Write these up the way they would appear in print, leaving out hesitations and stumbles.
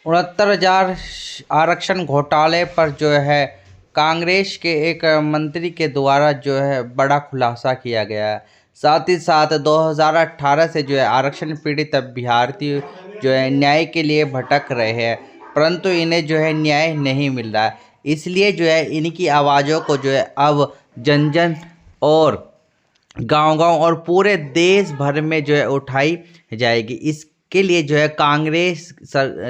69,000 आरक्षण घोटाले पर जो है कांग्रेस के एक मंत्री के द्वारा जो है बड़ा खुलासा किया गया है। साथ ही साथ 2018 से जो है आरक्षण पीड़ित अभ्यर्थी जो है न्याय के लिए भटक रहे हैं, परंतु इन्हें जो है न्याय नहीं मिल रहा है। इसलिए जो है इनकी आवाज़ों को जो है अब जन जन और गांव-गांव और पूरे देश भर में जो है उठाई जाएगी। इसके लिए जो है कांग्रेस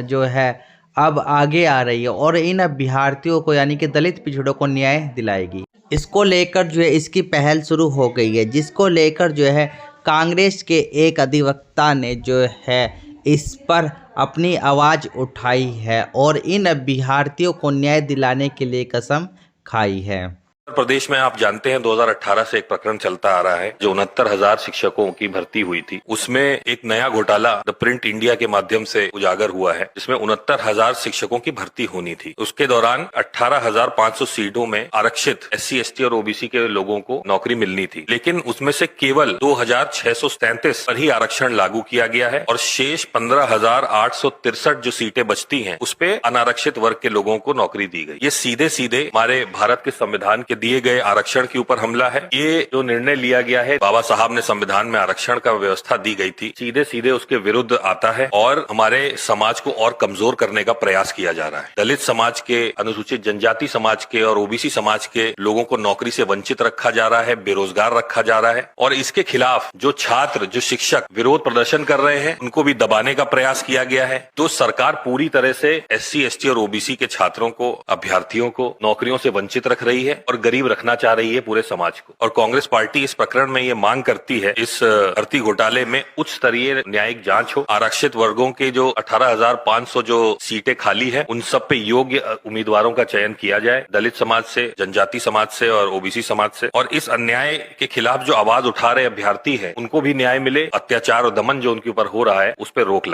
जो है अब आगे आ रही है और इन अभ्यर्थियों को यानी कि दलित पिछड़ों को न्याय दिलाएगी। इसको लेकर जो है इसकी पहल शुरू हो गई है, जिसको लेकर जो है कांग्रेस के एक अधिवक्ता ने जो है इस पर अपनी आवाज़ उठाई है और इन अभ्यर्थियों को न्याय दिलाने के लिए कसम खाई है। उत्तर प्रदेश में आप जानते हैं 2018 से एक प्रकरण चलता आ रहा है जो 69,000 शिक्षकों की भर्ती हुई थी। उसमें एक नया घोटाला द प्रिंट इंडिया के माध्यम से उजागर हुआ है, जिसमें 69,000 शिक्षकों की भर्ती होनी थी। उसके दौरान 18,500 सीटों में आरक्षित SC, ST और OBC के लोगों को नौकरी मिलनी थी, लेकिन उसमें से केवल 2,637 पर ही आरक्षण लागू किया गया है और शेष 15,863 जो सीटें बचती हैं उस पे अनारक्षित वर्ग के लोगों को नौकरी दी गई। ये सीधे सीधे हमारे भारत के संविधान के दिए गए आरक्षण के ऊपर हमला है। ये जो निर्णय लिया गया है, बाबा साहब ने संविधान में आरक्षण का व्यवस्था दी गई थी, सीधे सीधे उसके विरुद्ध आता है और हमारे समाज को और कमजोर करने का प्रयास किया जा रहा है। दलित समाज के, अनुसूचित जनजाति समाज के और OBC समाज के लोगों को नौकरी से वंचित रखा जा रहा है, बेरोजगार रखा जा रहा है और इसके खिलाफ जो छात्र, जो शिक्षक विरोध प्रदर्शन कर रहे हैं उनको भी दबाने का प्रयास किया गया है। तो सरकार पूरी तरह से SC, ST और OBC के छात्रों को, अभ्यर्थियों को नौकरियों से वंचित रख रही है और गरीब रखना चाह रही है पूरे समाज को। और कांग्रेस पार्टी इस प्रकरण में ये मांग करती है, इस भर्ती घोटाले में उच्च स्तरीय न्यायिक जांच हो, आरक्षित वर्गों के जो 18,500 जो सीटें खाली है उन सब पे योग्य उम्मीदवारों का चयन किया जाए, दलित समाज से, जनजाति समाज से और OBC समाज से। और इस अन्याय के खिलाफ जो आवाज उठा रहे अभ्यर्थी है उनको भी न्याय मिले, अत्याचार और दमन जो उनके ऊपर हो रहा है उस पर रोक लगे।